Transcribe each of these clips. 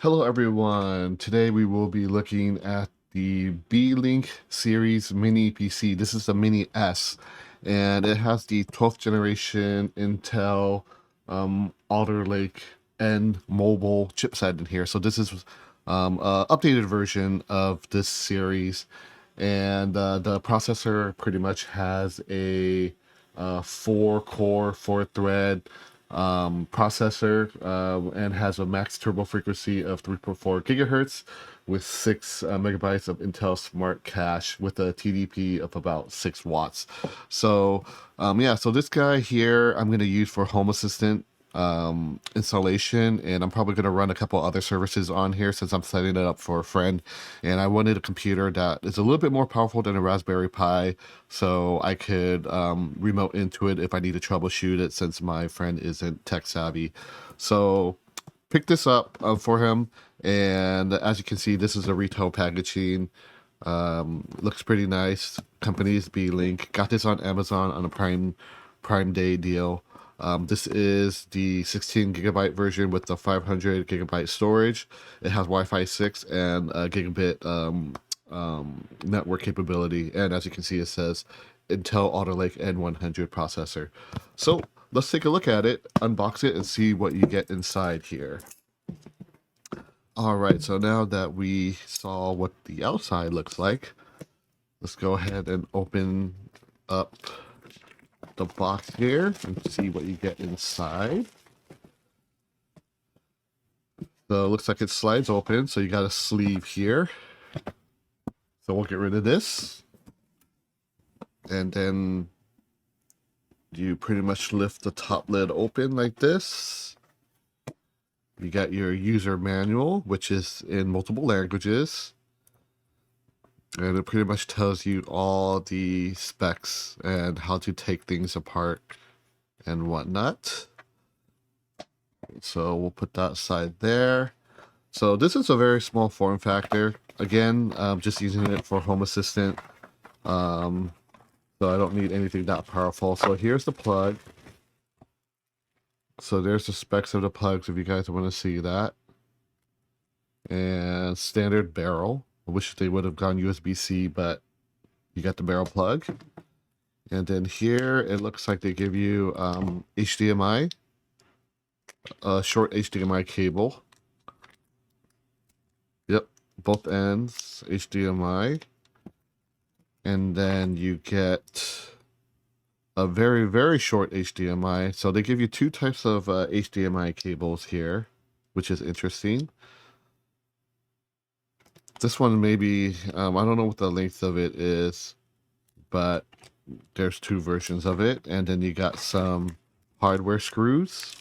Hello everyone. Today we will be looking at the Beelink series mini PC. This is the Mini S, and it has the 12th generation Intel Alder Lake and mobile chipset in here. So this is a updated version of this series, and the processor pretty much has a 4-core, 4-thread processor, and has a max turbo frequency of 3.4 gigahertz with 6 megabytes of Intel Smart Cache with a TDP of about 6 watts. So yeah, so this guy here I'm going to use for Home Assistant installation, and I'm probably going to run a couple other services on here since I'm setting it up for a friend, and I wanted a computer that is a little bit more powerful than a Raspberry Pi, so I could remote into it if I need to troubleshoot it since my friend isn't tech savvy. So picked this up for him, and as you can see, this is a retail packaging. Looks pretty nice. Company's Beelink. Got this on Amazon on a Prime Day deal. This is the 16 gigabyte version with the 500 gigabyte storage. It has Wi-Fi 6 and a gigabit network capability. And as you can see, it says Intel Alder Lake N100 processor. So let's take a look at it, unbox it, and see what you get inside here. All right, so now that we saw what the outside looks like, let's go ahead and open up the box here and see what you get inside. So it looks like it slides open, so you got a sleeve here. So we'll get rid of this. And then you pretty much lift the top lid open like this. You got your user manual, which is in multiple languages. And it pretty much tells you all the specs and how to take things apart and whatnot. So we'll put that aside there. So this is a very small form factor. Again, I'm just using it for Home Assistant. So I don't need anything that powerful. So here's the plug. So there's the specs of the plugs if you guys want to see that. And standard barrel. I wish they would have gone USB-C, but you got the barrel plug. And then here it looks like they give you HDMI, a short HDMI cable. Yep, both ends HDMI. And then you get a very, very short HDMI. So they give you two types of HDMI cables here, which is interesting. This one maybe, I don't know what the length of it is, but there's two versions of it. And then you got some hardware screws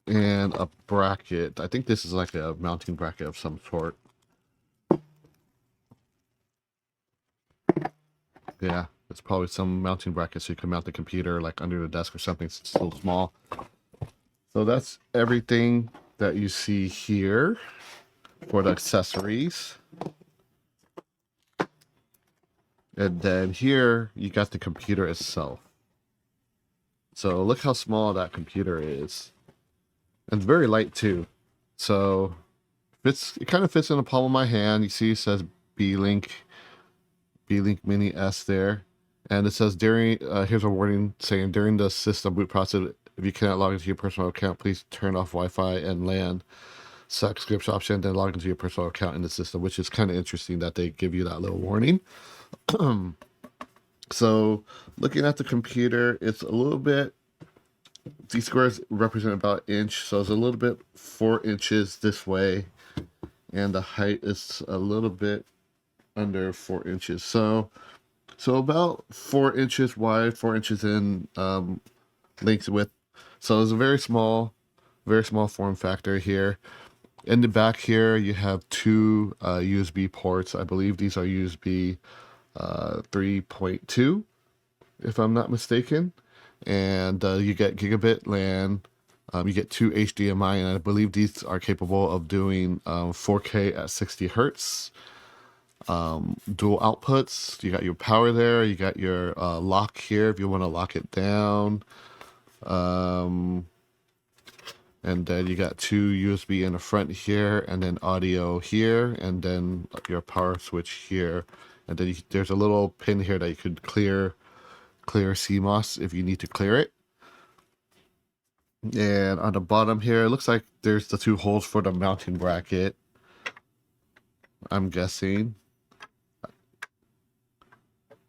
and a bracket. I think this is like a mounting bracket of some sort. Yeah, it's probably some mounting bracket so you can mount the computer like under the desk or something. It's so small. So that's everything that you see here for the accessories. And then here you got the computer itself. So look how small that computer is. And it's very light too. So it kind of fits in the palm of my hand. You see it says Beelink Mini S there. And it says here's a warning saying during the system boot process, if you cannot log into your personal account, please turn off Wi-Fi and LAN. Select scripts option, then log into your personal account in the system, which is kind of interesting that they give you that little warning. So looking at the computer, it's a little bit, these squares represent about an inch, so it's a little bit 4 inches this way, and the height is a little bit under 4 inches. So about 4 inches wide, 4 inches in length width. So it's a very small form factor here. In the back here, you have two USB ports. I believe these are USB 3.2, if I'm not mistaken. And you get gigabit LAN. You get two HDMI, and I believe these are capable of doing 4K at 60 hertz. Dual outputs. You got your power there. You got your lock here if you want to lock it down. And then you got 2 USB in the front here, and then audio here, and then your power switch here. And then there's a little pin here that you could clear CMOS if you need to clear it. And on the bottom here, it looks like there's the 2 holes for the mounting bracket, I'm guessing.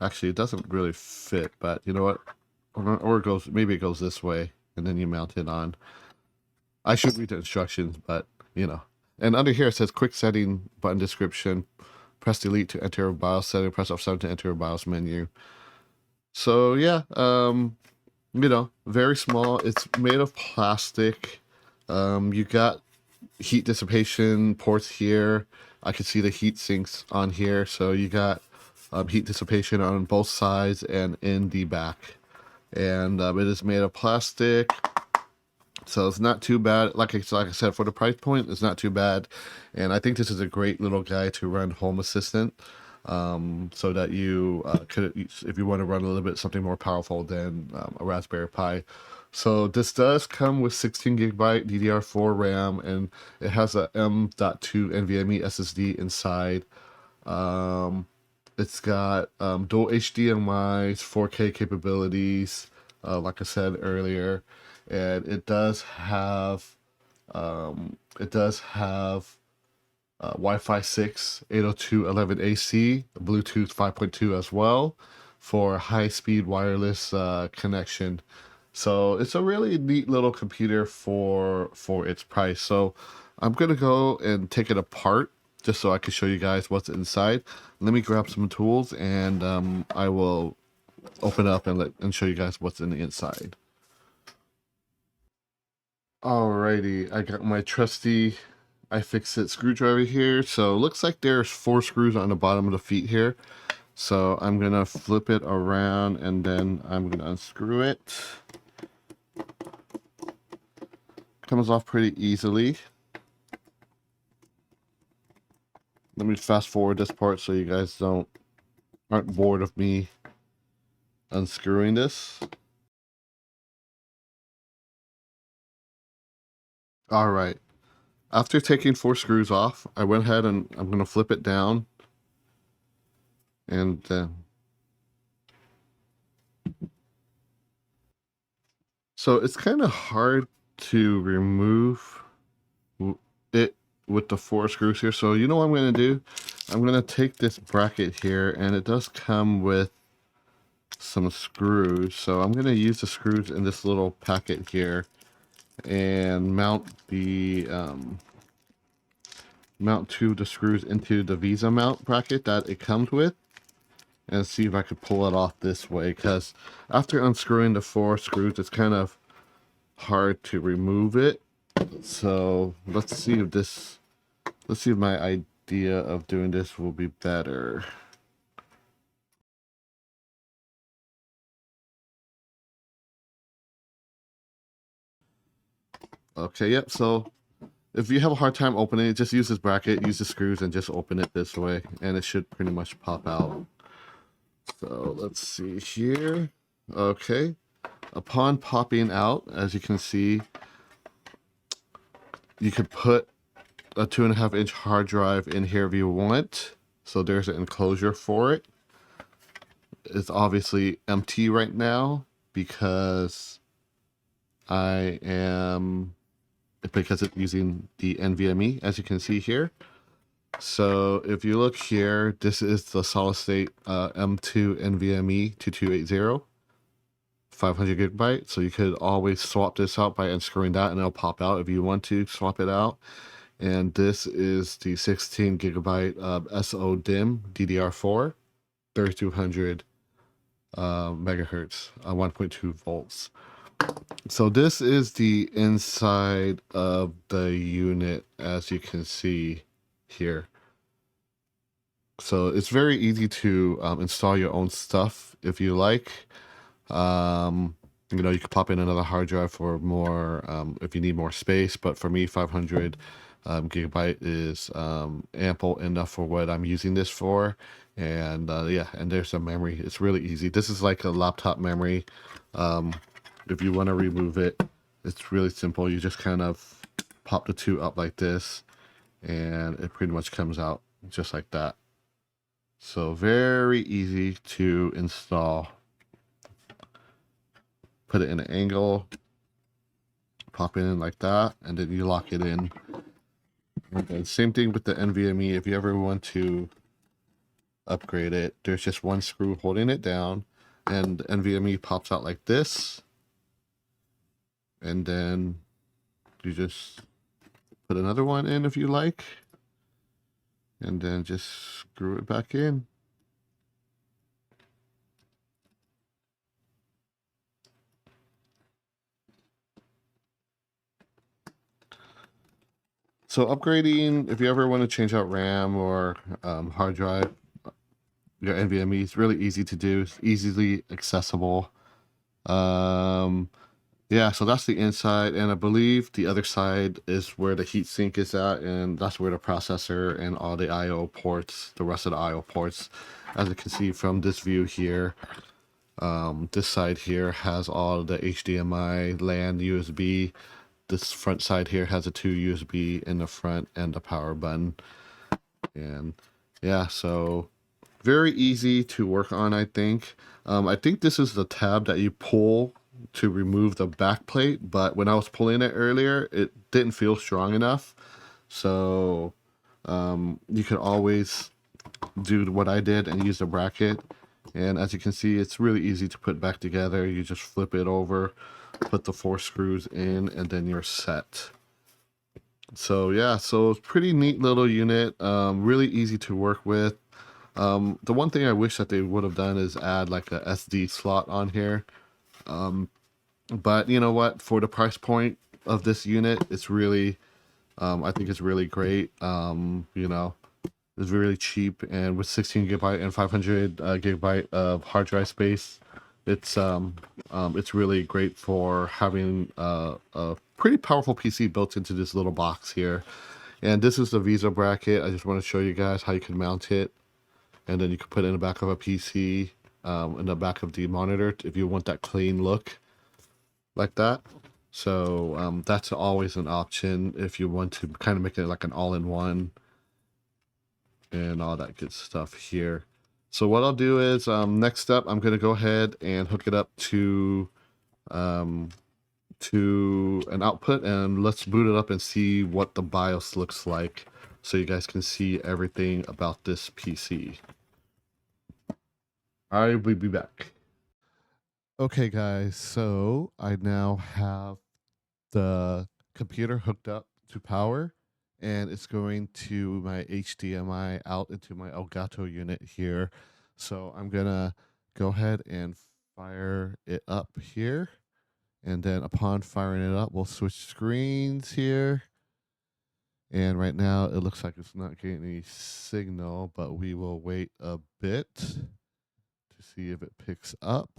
Actually, it doesn't really fit, but you know what? Or it goes, maybe it goes this way, and then you mount it on. I should read the instructions, but you know. And under here it says quick setting button description. Press delete to enter a BIOS setting. Press F7 to enter a BIOS menu. So yeah, you know, very small. It's made of plastic. You got heat dissipation ports here. I can see the heat sinks on here. So you got heat dissipation on both sides and in the back. And it is made of plastic. So it's not too bad. Like I said, for the price point, it's not too bad. And I think this is a great little guy to run Home Assistant. So that you could, if you want to run a little bit something more powerful than a Raspberry Pi. So this does come with 16GB DDR4 RAM, and it has a M.2 NVMe SSD inside. It's got dual HDMI's 4K capabilities, like I said earlier, and it does have Wi-Fi 6, 802.11ac, Bluetooth 5.2 as well for high-speed wireless connection. So it's a really neat little computer for its price. So I'm gonna go and take it apart just so I can show you guys what's inside. Let me grab some tools, and I will open it up and show you guys what's in the inside. Alrighty, I got my trusty iFixit screwdriver here. So it looks like there's 4 screws on the bottom of the feet here. So I'm gonna flip it around, and then I'm gonna unscrew it. Comes off pretty easily. Let me fast forward this part so you guys aren't bored of me unscrewing this. All right. After taking 4 screws off, I went ahead and I'm going to flip it down. And so it's kind of hard to remove it with the 4 screws here. So you know what I'm going to do? I'm going to take this bracket here, and it does come with some screws. So I'm going to use the screws in this little packet here and mount 2 of the screws into the Visa mount bracket that it comes with, and see if I could pull it off this way, because after unscrewing the 4 screws, it's kind of hard to remove it. So let's see if my idea of doing this will be better. Okay, yep, so if you have a hard time opening it, just use this bracket, use the screws, and just open it this way, and it should pretty much pop out. So let's see here. Okay, upon popping out, as you can see, you could put a 2.5-inch hard drive in here if you want. So there's an enclosure for it. It's obviously empty right now because it's using the NVMe, as you can see here. So if you look here, this is the solid state M2 NVMe 2280, 500GB. So you could always swap this out by unscrewing that, and it'll pop out if you want to swap it out. And this is the 16GB SO-DIMM DDR4, 3200 megahertz, 1.2 volts. So this is the inside of the unit, as you can see here. So it's very easy to install your own stuff if you like. You know, you could pop in another hard drive for more if you need more space, but for me, 500 gigabyte is ample enough for what I'm using this for. And yeah, and there's some memory. It's really easy. This is like a laptop memory. If you want to remove it, It's really simple. You just kind of pop the two up like this, and it pretty much comes out just like that. So very easy to install. Put it in an angle, pop it in like that, and then you lock it in. And then same thing with the NVMe. If you ever want to upgrade it, there's just one screw holding it down, and the NVMe pops out like this. And then you just put another one in if you like, and then just screw it back in. So upgrading, if you ever want to change out RAM or hard drive, your NVMe is really easy to do. It's easily accessible. Yeah, so that's the inside, and I believe the other side is where the heatsink is at, and that's where the processor and all the I/O ports, the rest of the I/O ports, as you can see from this view here. This side here has all the HDMI, LAN, USB. This front side here has a 2 USB in the front and the power button. And yeah, so very easy to work on, I think. I think this is the tab that you pull to remove the back plate, but when I was pulling it earlier, it didn't feel strong enough. So you can always do what I did and use the bracket. And as you can see, it's really easy to put back together. You just flip it over, put the 4 screws in, and then you're set. So yeah, so it's pretty neat little unit, really easy to work with. The one thing I wish that they would have done is add like a SD slot on here. But you know what? For the price point of this unit, it's really, I think it's really great. You know, it's really cheap, and with 16 gigabyte and 500 gigabyte of hard drive space, it's really great for having a pretty powerful PC built into this little box here. And this is the VESA bracket. I just want to show you guys how you can mount it, and then you can put it in the back of a PC, in the back of the monitor if you want that clean look like that. So that's always an option if you want to kind of make it like an all-in-one and all that good stuff here. So what I'll do is next up, I'm going to go ahead and hook it up um, to an output, and let's boot it up and see what the BIOS looks like so you guys can see everything about this PC. I will be back. Okay, guys, so I now have the computer hooked up to power, and it's going to my HDMI out into my Elgato unit here. So I'm gonna go ahead and fire it up here, and then upon firing it up, we'll switch screens here. And right now it looks like it's not getting any signal, but we will wait a bit to see if it picks up.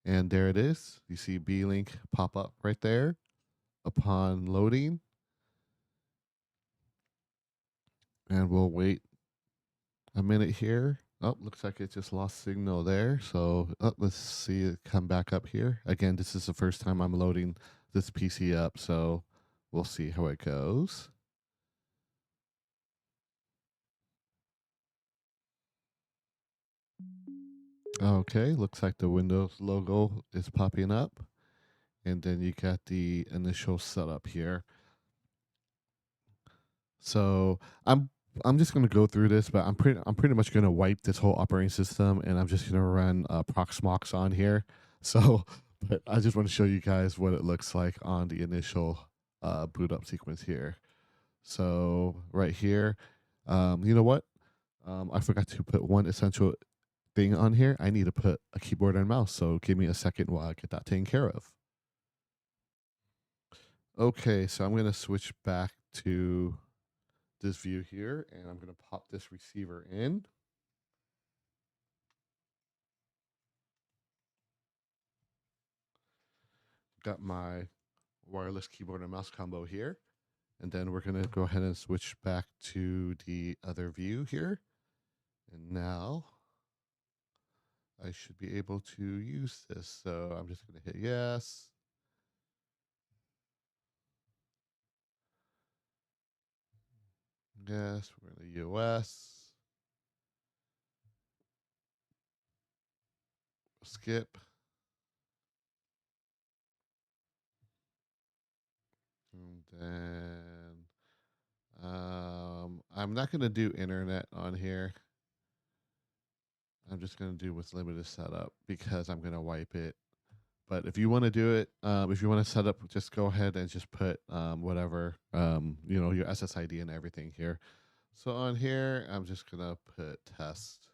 And there it is. You see Beelink pop up right there upon loading. And we'll wait a minute here. Oh, looks like it just lost signal there. So let's see it come back up here. Again, this is the first time I'm loading this PC up, so we'll see how it goes. Okay, looks like the Windows logo is popping up. And then you got the initial setup here. So I'm just gonna go through this, but I'm pretty much gonna wipe this whole operating system, and I'm just gonna run Proxmox on here. So, but I just want to show you guys what it looks like on the initial boot up sequence here. So right here, you know what? I forgot to put one essential thing on here. I need to put a keyboard and mouse. So give me a second while I get that taken care of. Okay, so I'm gonna switch back to this view here, and I'm going to pop this receiver in. Got my wireless keyboard and mouse combo here. And then we're going to go ahead and switch back to the other view here. And now I should be able to use this. So I'm just going to hit yes. Yes, we're in the US. Skip. And then I'm not going to do internet on here. I'm just going to do with limited setup because I'm going to wipe it. But if you want to do it, if you want to set up, just go ahead and just put whatever, your SSID and everything here. So on here, I'm just going to put test.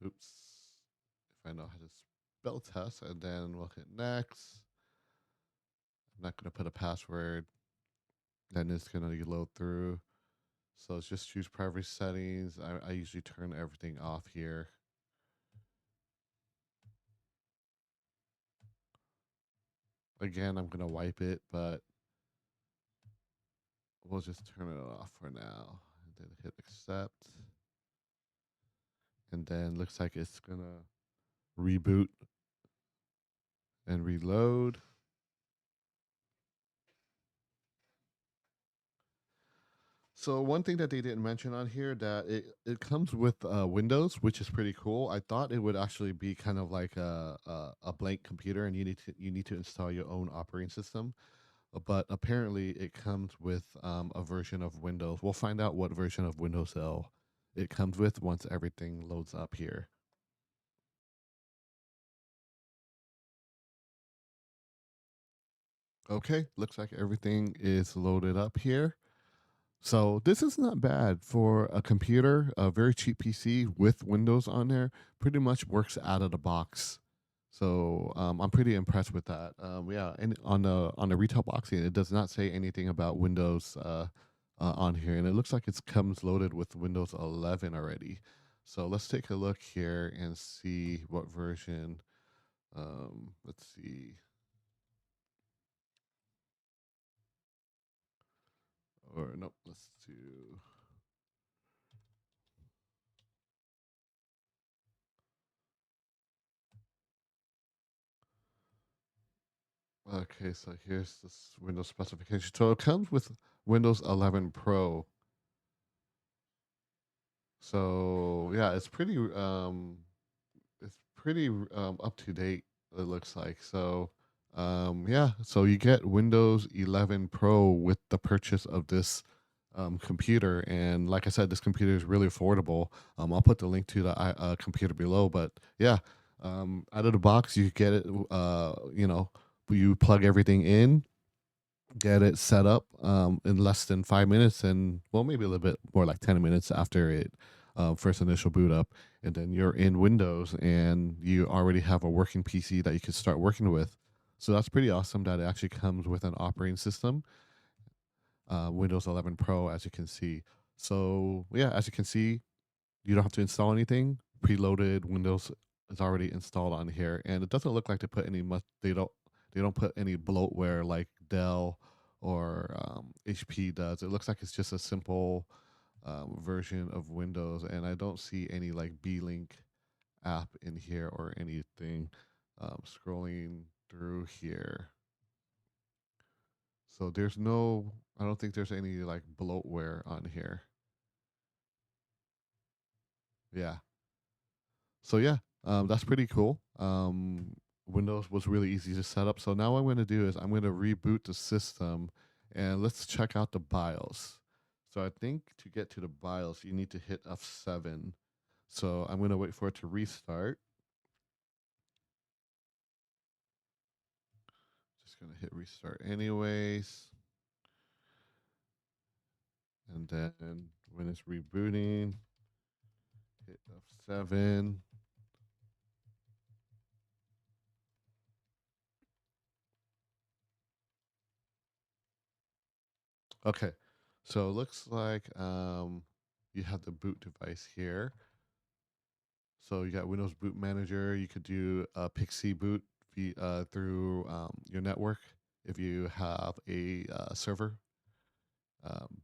Oops. If I know how to spell test, and then we'll hit next. I'm not going to put a password. Then it's going to load through. So it's just choose privacy settings. I usually turn everything off here. Again, I'm going to wipe it, but we'll just turn it off for now. And then hit accept. And then looks like it's going to reboot and reload. So one thing that they didn't mention on here that it comes with Windows, which is pretty cool. I thought it would actually be kind of like a blank computer, and you need to install your own operating system. But apparently, it comes with a version of Windows. We'll find out what version of Windows it comes with once everything loads up here. Okay, looks like everything is loaded up here. So this is not bad for a computer, a very cheap PC with Windows on there. Pretty much works out of the box. So I'm pretty impressed with that. Yeah, and on the retail boxing, it does not say anything about Windows on here, and it looks like it comes loaded with Windows 11 already. So let's take a look here and see what version. Let's see. Or nope, let's do. Okay, so here's this Windows specification. So it comes with Windows 11 Pro. So yeah, it's pretty up to date. It looks like so. Yeah, so you get Windows 11 Pro with the purchase of this computer, and like I said, this computer is really affordable. I'll put the link to the computer below, but yeah, out of the box you get it. You plug everything in, get it set up in less than 5 minutes, and well, maybe a little bit more, like 10 minutes after it first initial boot up, and then you're in Windows and you already have a working PC that you can start working with. So that's pretty awesome that it actually comes with an operating system, Windows 11 Pro, as you can see. So yeah, as you can see, you don't have to install anything. Preloaded Windows is already installed on here, and it doesn't look like they put any much. They don't put any bloatware like Dell or HP does. It looks like it's just a simple version of Windows, and I don't see any like Beelink app in here or anything. Scrolling through here, so there's no. I don't think there's any like bloatware on here. Yeah. So yeah, that's pretty cool. Windows was really easy to set up. So now what I'm going to do is I'm going to reboot the system, and let's check out the BIOS. So I think to get to the BIOS, you need to hit F7. So I'm going to wait for it to restart. Just going to hit restart anyways. And then when it's rebooting, hit F7. Okay, so it looks like you have the boot device here. So you got Windows Boot Manager. You could do a Pixie boot through your network if you have a server,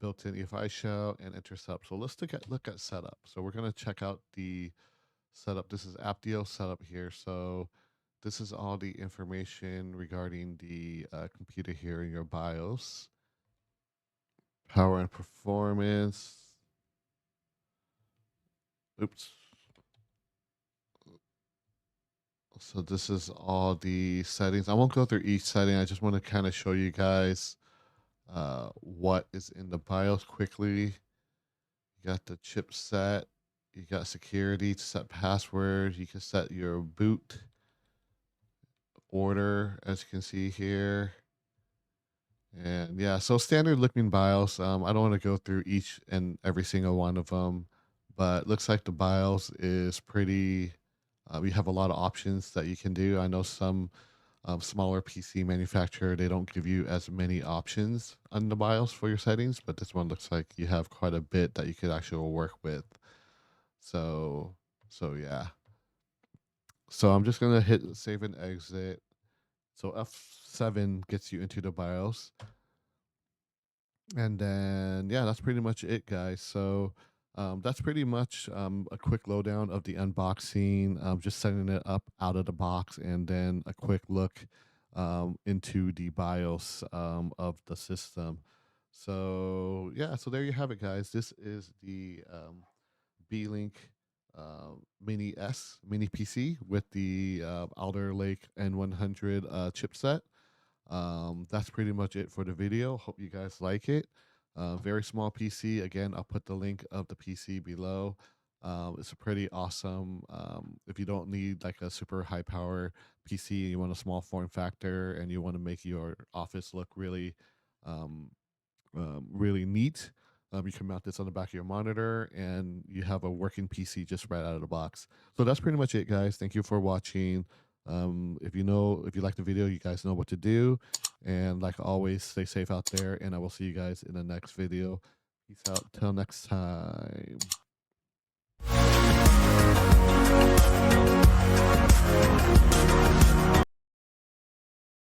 built-in EFI shell, and intercept. So let's look at setup. So we're going to check out the setup. This is AppDeal setup here. So this is all the information regarding the computer here in your BIOS. Power and performance. Oops. So this is all the settings. I won't go through each setting. I just want to kind of show you guys what is in the BIOS quickly. You got the chipset. You got security to set passwords. You can set your boot order, as you can see here. And yeah, so standard looking BIOS. I don't want to go through each and every single one of them, but looks like the BIOS is pretty. We have a lot of options that you can do. I know some smaller PC manufacturer, they don't give you as many options on the BIOS for your settings, but this one looks like you have quite a bit that you could actually work with. So, so yeah. So I'm just gonna hit save and exit. So F7 gets you into the BIOS. And then, yeah, that's pretty much it, guys. So that's pretty much a quick lowdown of the unboxing, just setting it up out of the box, and then a quick look into the BIOS of the system. So, yeah, so there you have it, guys. This is the Beelink Mini PC with the Alder Lake N100 chipset. That's pretty much it for the video. Hope you guys like it. Very small PC. Again, I'll put the link of the PC below. It's a pretty awesome. If you don't need like a super high power PC and you want a small form factor and you want to make your office look really, really neat, you can mount this on the back of your monitor and you have a working PC just right out of the box. So that's pretty much it, guys. Thank you for watching. If you like the video, you guys know what to do. And like always, stay safe out there, and I will see you guys in the next video. Peace out. Till next time.